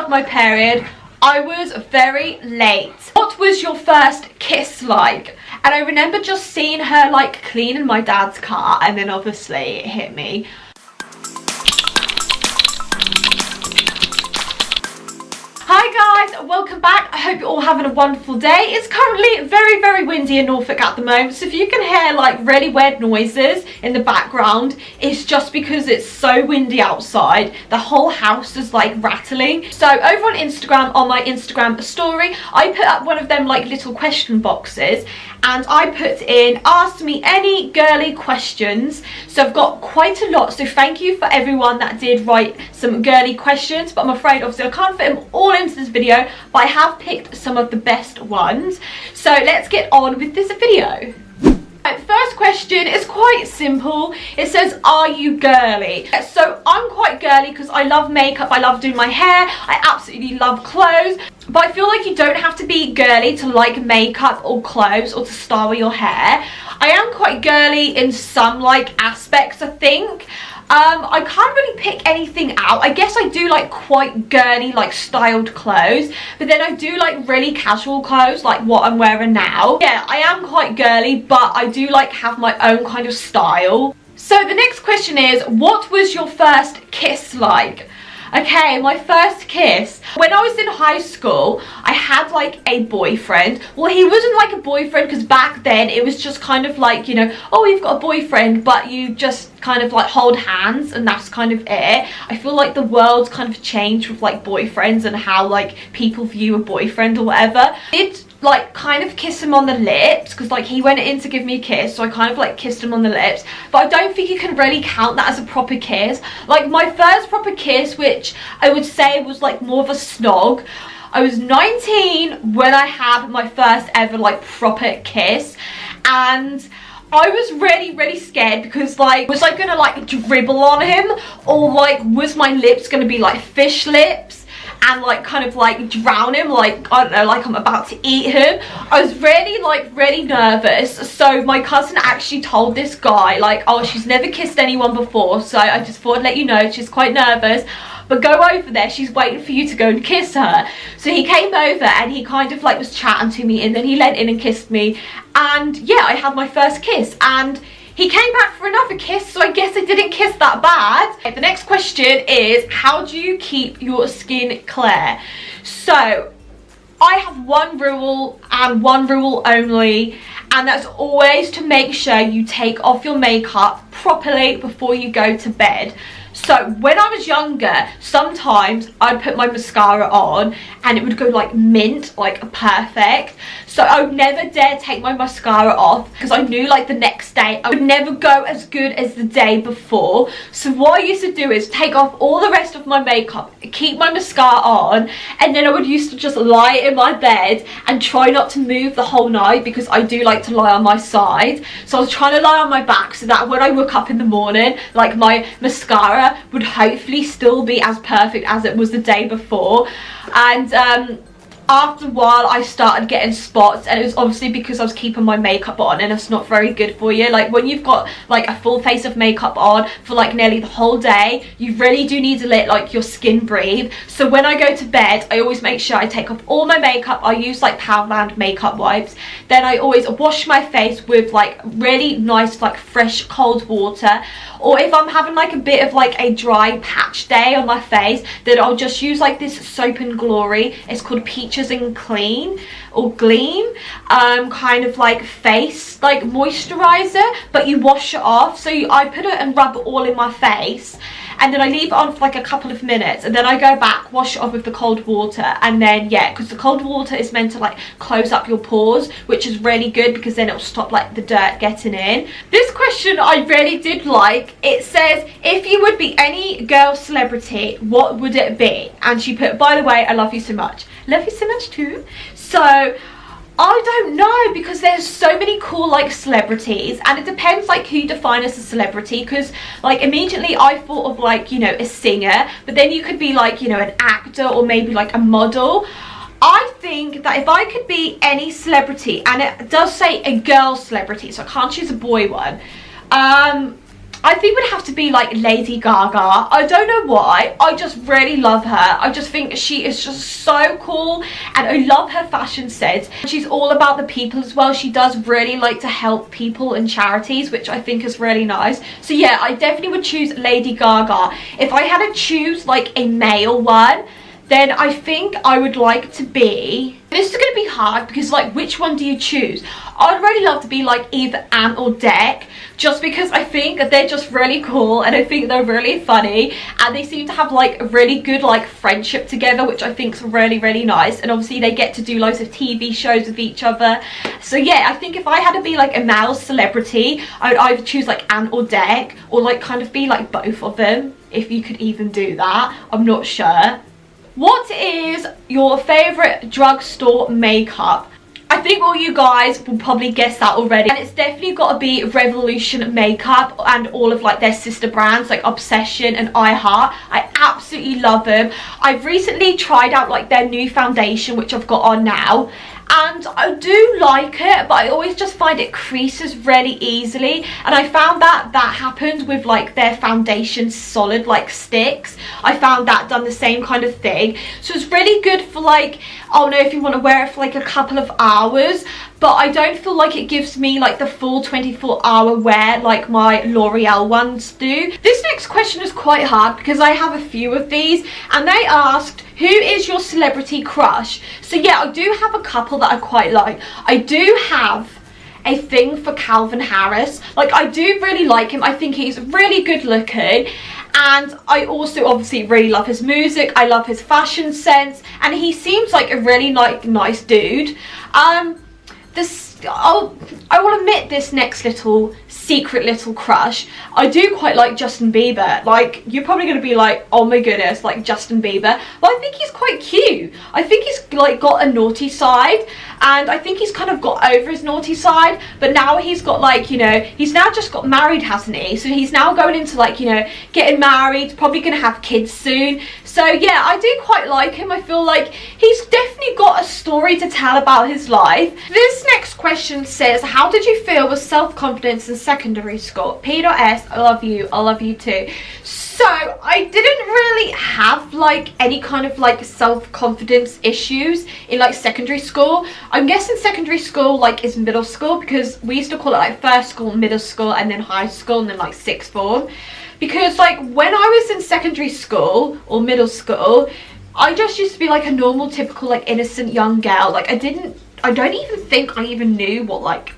had my period, I was very late. What was your first kiss like? And I remember just seeing her like cleaning my dad's car, and then obviously it hit me. Hi guys, welcome back. I hope you're all having a wonderful day. It's currently very, very windy in Norfolk at the moment, so if you can hear like really weird noises in the background, it's just because it's so windy outside. The whole house is like rattling. So over on Instagram, on my Instagram story, I put up one of them like little question boxes, and I put in, ask me any girly questions. So I've got quite a lot, so thank you for everyone that did write some girly questions, but I'm afraid obviously I can't fit them all into this video, but I have picked some of the best ones. So let's get on with this video. First question is quite simple. It says, are you girly? So I'm quite girly because I love makeup, I love doing my hair, I absolutely love clothes, but I feel like you don't have to be girly to like makeup or clothes or to style your hair. I am quite girly in some like aspects, I think. I can't really pick anything out. I guess I do like quite girly like styled clothes, but then I do like really casual clothes like what I'm wearing now. Yeah, I am quite girly, but I do like have my own kind of style. So the next question is, what was your first kiss like? Okay, my first kiss. When I was in high school, I had like a boyfriend. Well, he wasn't like a boyfriend because back then it was just kind of like, you know, oh, you've got a boyfriend, but you just kind of like hold hands and that's kind of it. I feel like the world's kind of changed with like boyfriends and how like people view a boyfriend or whatever. It like kind of kiss him on the lips because like he went in to give me a kiss, so I kind of like kissed him on the lips, but I don't think you can really count that as a proper kiss. Like my first proper kiss, which I would say was like more of a snog, I was 19 when I had my first ever like proper kiss, and I was really scared because like, was I gonna like dribble on him, or like was my lips gonna be like fish lips and like kind of like drown him, like I don't know, like I'm about to eat him. I was really nervous, so my cousin actually told this guy like, oh, she's never kissed anyone before, so I just thought I'd let you know she's quite nervous, but go over there, she's waiting for you to go and kiss her. So he came over and he kind of like was chatting to me, and then he leant in and kissed me, and yeah, I had my first kiss, and he came back for another kiss, so I guess I didn't kiss that bad. Okay, the next question is, how do you keep your skin clear? So I have one rule and one rule only, and that's always to make sure you take off your makeup properly before you go to bed. So when I was younger, sometimes I'd put my mascara on and it would go like mint, like perfect. So I would never dare take my mascara off because I knew like the next day I would never go as good as the day before. So what I used to do is take off all the rest of my makeup, keep my mascara on, and then I would used to just lie in my bed and try not to move the whole night because I do like to lie on my side. So I was trying to lie on my back so that when I woke up in the morning, like my mascara would hopefully still be as perfect as it was the day before. And after a while I started getting spots, and it was obviously because I was keeping my makeup on, and it's not very good for you. Like when you've got like a full face of makeup on for like nearly the whole day, you really do need to let like your skin breathe. So when I go to bed, I always make sure I take off all my makeup. I use like Poundland makeup wipes, then I always wash my face with like really nice like fresh cold water, or if I'm having like a bit of like a dry patch day on my face, then I'll just use like this Soap and Glory, it's called Peaches and Clean or Gleam, kind of like face like moisturizer, but you wash it off. So I put it and rub it all in my face, and then I leave it on for like a couple of minutes, and then I go back, wash it off with the cold water, and then yeah, because the cold water is meant to like close up your pores, which is really good because then it'll stop like the dirt getting in. This question I really did like. It says, if you would be any girl celebrity, what would it be? And she put, by the way, I love you so much. Love you so much too. So I don't know, because there's so many cool like celebrities, and it depends like who you define as a celebrity, because like immediately I thought of like, you know, a singer, but then you could be like, you know, an actor or maybe like a model. I think that if I could be any celebrity, and it does say a girl celebrity, so I can't choose a boy one, I think would have to be like Lady Gaga. I don't know why, I just really love her. I just think she is just so cool, and I love her fashion sense. She's all about the people as well. She does really like to help people and charities, which I think is really nice. So yeah, I definitely would choose Lady Gaga. If I had to choose like a male one, then I think I would like to be, this is going to be hard because like which one do you choose? I'd really love to be like either Ant or Dec, just because I think they're just really cool and I think they're really funny, and they seem to have like a really good like friendship together, which I think is really, really nice. And obviously they get to do loads of TV shows with each other. So yeah, I think if I had to be like a male celebrity, I would either choose like Ant or Dec, or like kind of be like both of them, if you could even do that. I'm not sure. What is your favourite drugstore makeup? I think all you guys will probably guess that already, and it's definitely got to be Revolution Makeup and all of like their sister brands like Obsession and iHeart. I absolutely love them. I've recently tried out like their new foundation, which I've got on now, and I do like it, but I always just find it creases really easily, and I found that that happens with like their foundation solid like sticks. I found that done the same kind of thing, so it's really good for like, oh no, if you want to wear it for like a couple of hours, but I don't feel like it gives me like the full 24-hour wear like my L'Oreal ones do. This next question is quite hard because I have a few of these, and they asked, who is your celebrity crush? So yeah, I do have a couple that I quite like. I do have a thing for Calvin Harris. Like, I do really like him. I think he's really good looking, and I also obviously really love his music. I love his fashion sense, and he seems like a really nice dude. I will admit this next secret little crush. I do quite like Justin Bieber. Like, you're probably going to be like, oh my goodness, like Justin Bieber. But I think he's quite cute. I think he's like got a naughty side, and I think he's kind of got over his naughty side, but now he's got like, you know, he's now just got married, hasn't he? So he's now going into like, you know, getting married, probably going to have kids soon. So yeah, I do quite like him. I feel like he's definitely got a story to tell about his life. This next question says, how did you feel with self-confidence in secondary school? P.S. I love you too. So I didn't really have like any kind of like self-confidence issues in like secondary school. I'm guessing secondary school like is middle school, because we used to call it like first school, middle school, and then high school, and then like sixth form. Because like when I was in secondary school or middle school, I just used to be like a normal typical like innocent young girl. Like I don't even think I even knew what like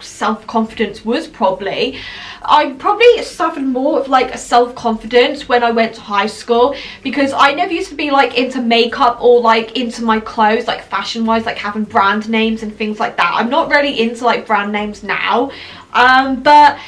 self-confidence was. Probably I probably suffered more of like a self-confidence when I went to high school, because I never used to be like into makeup or like into my clothes, like fashion wise, like having brand names and things like that. I'm not really into like brand names now, but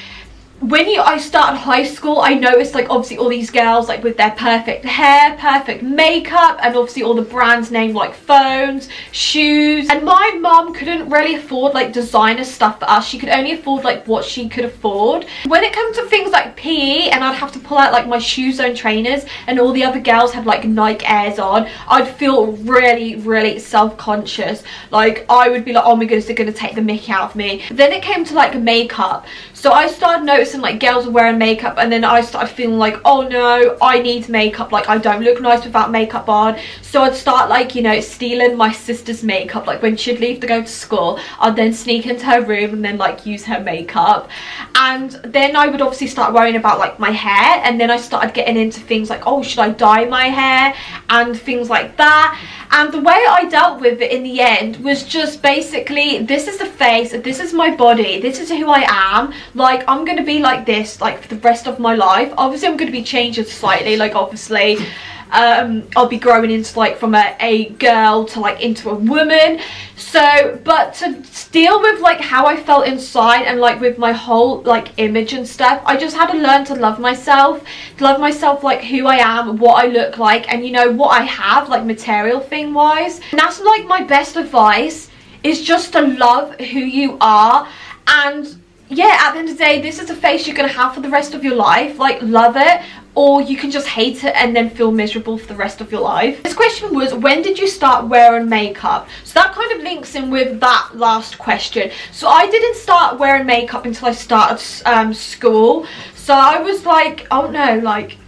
when I started high school, I noticed like obviously all these girls like with their perfect hair, perfect makeup, and obviously all the brands name like phones, shoes. And my mum couldn't really afford like designer stuff for us. She could only afford like what she could afford. When it comes to things like PE, and I'd have to pull out like my Shoe Zone trainers, and all the other girls had like Nike Airs on, I'd feel really, really self-conscious. Like I would be like, oh my goodness, they're gonna take the mickey out of me. But then it came to like makeup. So I started noticing like girls were wearing makeup, and then I started feeling like, oh no, I need makeup, like I don't look nice without makeup on. So I'd start like, you know, stealing my sister's makeup. Like when she'd leave to go to school, I'd then sneak into her room and then like use her makeup. And then I would obviously start worrying about like my hair, and then I started getting into things like, oh, should I dye my hair and things like that. And the way I dealt with it in the end was just basically, this is the face, this is my body, this is who I am. Like I'm gonna be like this like for the rest of my life. Obviously I'm gonna be changing slightly, like obviously I'll be growing into like from a girl to like into a woman. So but to deal with like how I felt inside and like with my whole like image and stuff, I just had to learn to love myself like who I am, what I look like, and you know what I have like material thing wise. And that's like my best advice, is just to love who you are. And yeah, at the end of the day, this is a face you're gonna have for the rest of your life. Like love it, or you can just hate it and then feel miserable for the rest of your life. This question was, when did you start wearing makeup? So that kind of links in with that last question. So I didn't start wearing makeup until I started school. So I was like, oh no, like,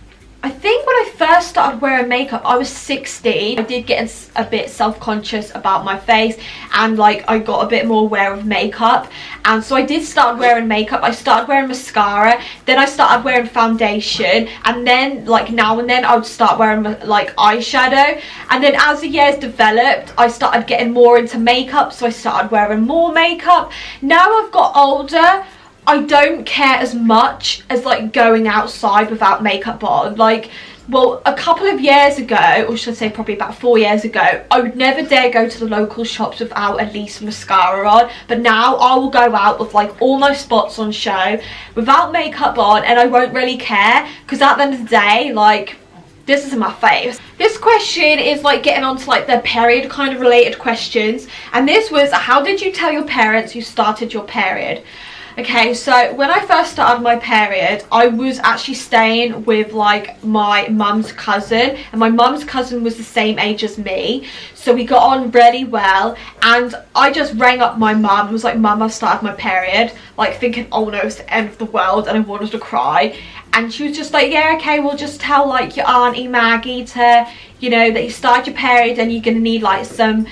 I think when I first started wearing makeup, I was 16. I did get a bit self-conscious about my face, and like I got a bit more aware of makeup, and so I did start wearing makeup. I started wearing mascara, then I started wearing foundation, and then like now and then I would start wearing like eyeshadow, and then as the years developed, I started getting more into makeup, so I started wearing more makeup. Now I've got older, I don't care as much as like going outside without makeup on. Like, well, a couple of years ago, or should I say probably about 4 years ago, I would never dare go to the local shops without at least mascara on. But now I will go out with like all my spots on show without makeup on, and I won't really care, because at the end of the day, like, this is my face. This question is like getting onto like the period kind of related questions, and this was, how did you tell your parents you started your period? Okay, so when I first started my period, I was actually staying with like my mum's cousin, and my mum's cousin was the same age as me, so we got on really well. And I just rang up my mum and was like, Mum, I've started my period, like thinking, oh no, it's the end of the world, and I wanted to cry. And she was just like, yeah, okay, we'll just tell like your auntie Maggie to, you know, that you started your period and you're gonna need like some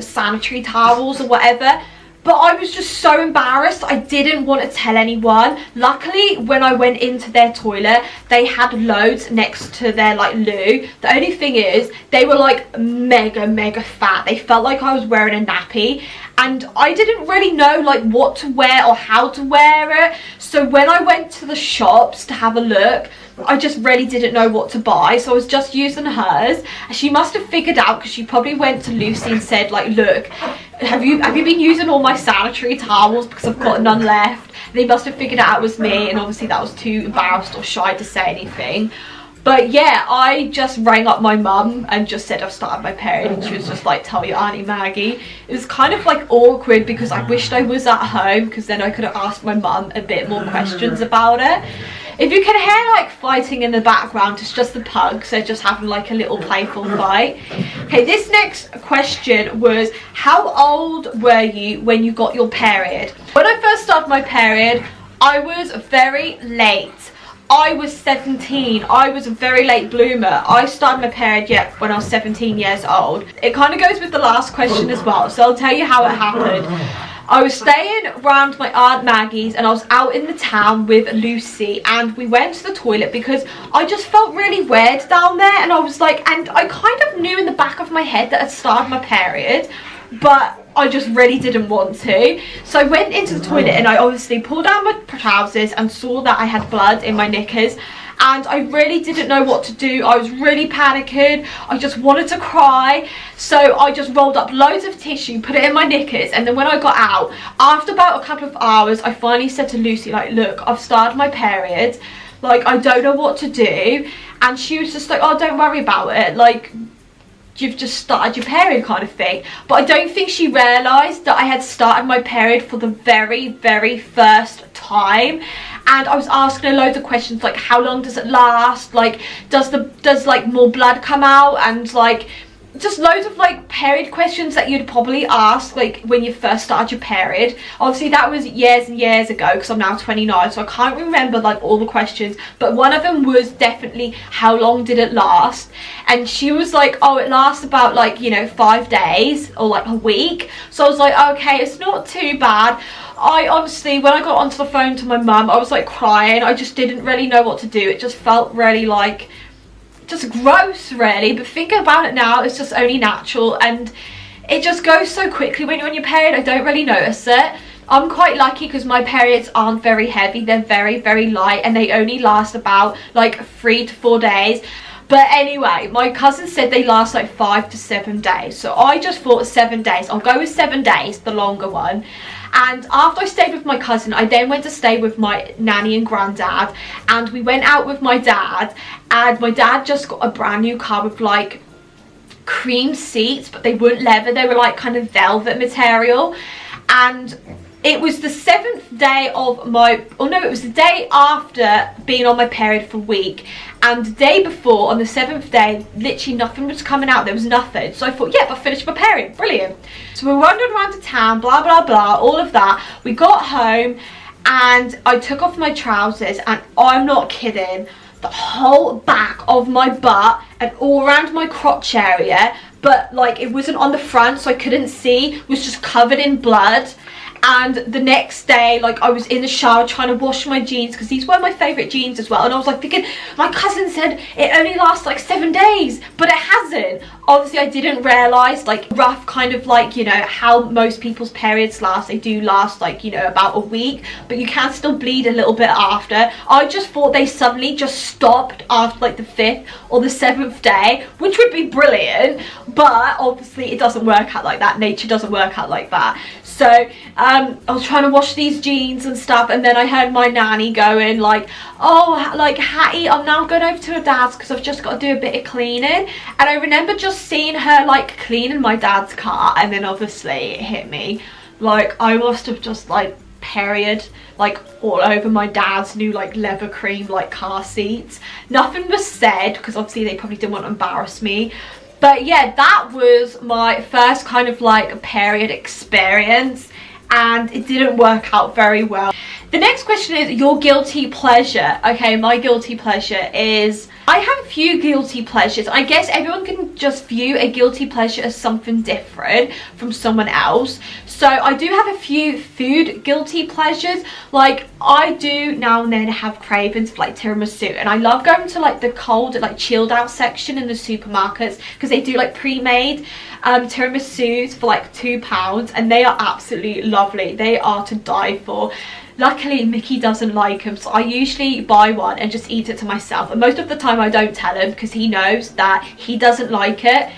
sanitary towels or whatever. But I was just so embarrassed. I didn't want to tell anyone. Luckily, when I went into their toilet, they had loads next to their like loo. The only thing is, they were like mega fat. They felt like I was wearing a nappy, and I didn't really know like what to wear or how to wear it. So when I went to the shops to have a look, I just really didn't know what to buy, so I was just using hers. She must have figured out, because she probably went to Lucy and said like, look, have you been using all my sanitary towels, because I've got none left. And they must have figured out it was me, and obviously that was too embarrassed or shy to say anything. But yeah, I just rang up my mum and just said I've started my period, and she was just like, tell your auntie Maggie. It was kind of like awkward, because I wished I was at home, because then I could have asked my mum a bit more questions about it. If you can hear like fighting in the background, it's just the pugs. They're just having like a little playful fight. Okay, this next question was, how old were you when you got your period? When I first started my period, I was very late. I was 17. I was a very late bloomer. I started my period when I was 17 years old. It kind of goes with the last question as well, so I'll tell you how it happened. I was staying around my Aunt Maggie's, and I was out in the town with Lucy, and we went to the toilet because I just felt really weird down there, and I was like, and I kind of knew in the back of my head that I'd started my period, but I just really didn't want to. So I went into the toilet, and I obviously pulled down my trousers and saw that I had blood in my knickers, and I really didn't know what to do. I was really panicking. I just wanted to cry. So I just rolled up loads of tissue, put it in my knickers, and then when I got out, after about a couple of hours, I finally said to Lucy, like, look, I've started my period. Like, I don't know what to do. And she was just like, oh, don't worry about it. Like, you've just started your period kind of thing. But I don't think she realised that I had started my period for the very first time. And I was asking her loads of questions, like, how long does it last? Like, does like more blood come out? And like, just loads of like period questions that you'd probably ask like when you first started your period. Obviously that was years and years ago, because I'm now 29, so I can't remember like all the questions, but one of them was definitely, how long did it last? And she was like, oh, it lasts about like, you know, 5 days or like a week. So I was like, okay, it's not too bad. I honestly, when I got onto the phone to my mum, I was like crying. I just didn't really know what to do. It just felt really like, just gross really, but thinking about it now, it's just only natural, and it just goes so quickly when you're on your period. I don't really notice it. I'm quite lucky because my periods aren't very heavy. They're very light, and they only last about like 3 to 4 days. But anyway, my cousin said they last like 5 to 7 days, so I just thought 7 days. I'll go with 7 days, the longer one. And after I stayed with my cousin, I then went to stay with my nanny and granddad, and we went out with my dad, and my dad just got a brand new car with like cream seats, but they weren't leather, they were like kind of velvet material. And it was the 7th day of my, oh no, it was the day after being on my period for a week, and the day before, on the 7th day, literally nothing was coming out. There was nothing. So I thought, yep, I finished my period, brilliant. So we wandered around the town, blah blah blah, all of that. We got home, and I took off my trousers, and I'm not kidding, the whole back of my butt and all around my crotch area, but like it wasn't on the front so I couldn't see, was just covered in blood. And the next day, like, I was in the shower trying to wash my jeans, because these were my favourite jeans as well, and I was like thinking, my cousin said it only lasts like 7 days, but it hasn't. Obviously I didn't realise, like, rough kind of like, you know, how most people's periods last. They do last like, you know, about a week, but you can still bleed a little bit after. I just thought they suddenly just stopped after like the 5th or the 7th day, which would be brilliant, but obviously it doesn't work out like that. Nature doesn't work out like that. So I was trying to wash these jeans and stuff, and then I heard my nanny going like, oh, like, Hattie, I'm now going over to her dad's because I've just got to do a bit of cleaning. And I remember just seeing her like cleaning my dad's car, and then obviously it hit me, like, I must have just like period like all over my dad's new like leather cream like car seats. Nothing was said because obviously they probably didn't want to embarrass me. But yeah, that was my first kind of like period experience, and it didn't work out very well. The next question is your guilty pleasure. Okay, my guilty pleasure is, I have a few guilty pleasures. I guess everyone can just view a guilty pleasure as something different from someone else. So I do have a few food guilty pleasures. Like, I do now and then have cravings for like tiramisu, and I love going to like the cold, like chilled out section in the supermarkets, because they do like pre-made tiramisus for like £2, and they are absolutely lovely. They are to die for. Luckily Mickey doesn't like them, so I usually buy one and just eat it to myself, and most of the time I don't tell him because he knows that he doesn't like it,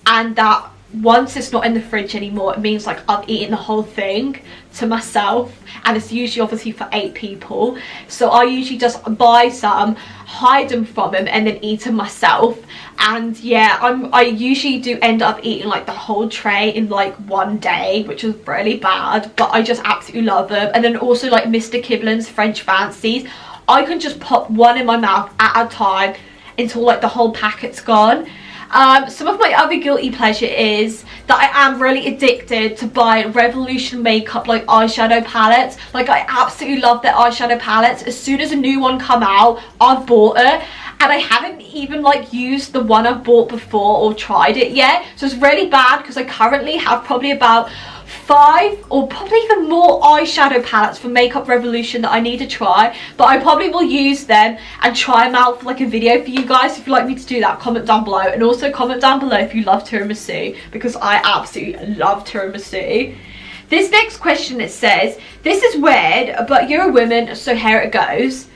and that once it's not in the fridge anymore, it means like I've eaten the whole thing to myself, and it's usually obviously for 8 people. So I usually just buy some, hide them from him, and then eat them myself. And yeah, I usually do end up eating like the whole tray in like one day, which is really bad, but I just absolutely love them. And then also like Mr. Kiblin's French Fancies, I can just pop one in my mouth at a time until like the whole packet's gone. Some of my other guilty pleasure is that I am really addicted to buying Revolution makeup like eyeshadow palettes. Like, I absolutely love their eyeshadow palettes. As soon as a new one come out, I've bought it, and I haven't even like used the one I've bought before or tried it yet. So it's really bad because I currently have probably about 5 or probably even more eyeshadow palettes from Makeup Revolution that I need to try, but I probably will use them and try them out for like a video for you guys. If you'd like me to do that, comment down below, and also comment down below if you love tiramisu, because I absolutely love tiramisu. This next question, it says, this is weird, but you're a woman, so here it goes.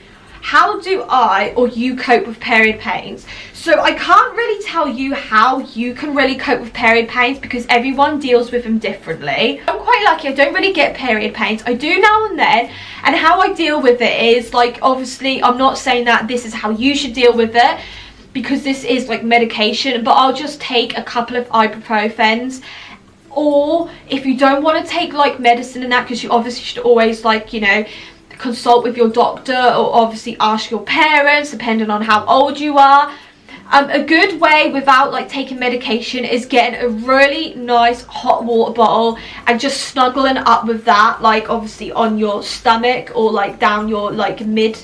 How do I or you cope with period pains? So I can't really tell you how you can really cope with period pains because everyone deals with them differently. I'm quite lucky, I don't really get period pains. I do now and then, and how I deal with it is, like, obviously I'm not saying that this is how you should deal with it, because this is like medication, but I'll just take a couple of ibuprofens. Or if you don't want to take like medicine and that, because you obviously should always, like, you know, consult with your doctor, or obviously ask your parents depending on how old you are. A good way without like taking medication is getting a really nice hot water bottle and just snuggling up with that, like obviously on your stomach or like down your like mid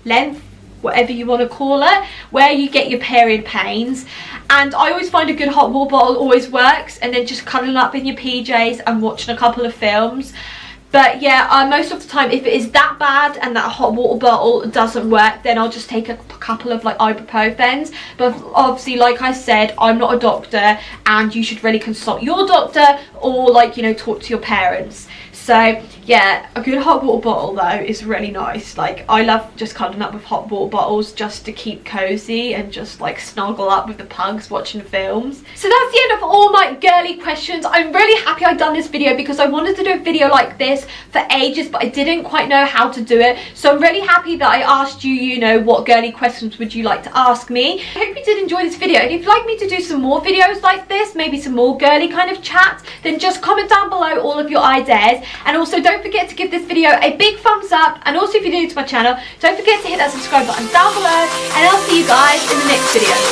length, whatever you want to call it, where you get your period pains. And I always find a good hot water bottle always works, and then just cuddling up in your PJs and watching a couple of films. But yeah, most of the time, if it is that bad and that hot water bottle doesn't work, then I'll just take a couple of like ibuprofens. But obviously, like I said, I'm not a doctor, and you should really consult your doctor, or like, you know, talk to your parents. So yeah, a good hot water bottle though is really nice. Like, I love just cuddling up with hot water bottles just to keep cozy and just like snuggle up with the pugs watching films. So that's the end of all my girly questions. I'm really happy I've done this video because I wanted to do a video like this for ages, but I didn't quite know how to do it. So I'm really happy that I asked you, you know, what girly questions would you like to ask me. I hope you did enjoy this video, and if you'd like me to do some more videos like this, maybe some more girly kind of chats, then just comment down below all of your ideas. And also don't forget to give this video a big thumbs up, and also if you're new to my channel, don't forget to hit that subscribe button down below, and I'll see you guys in the next video.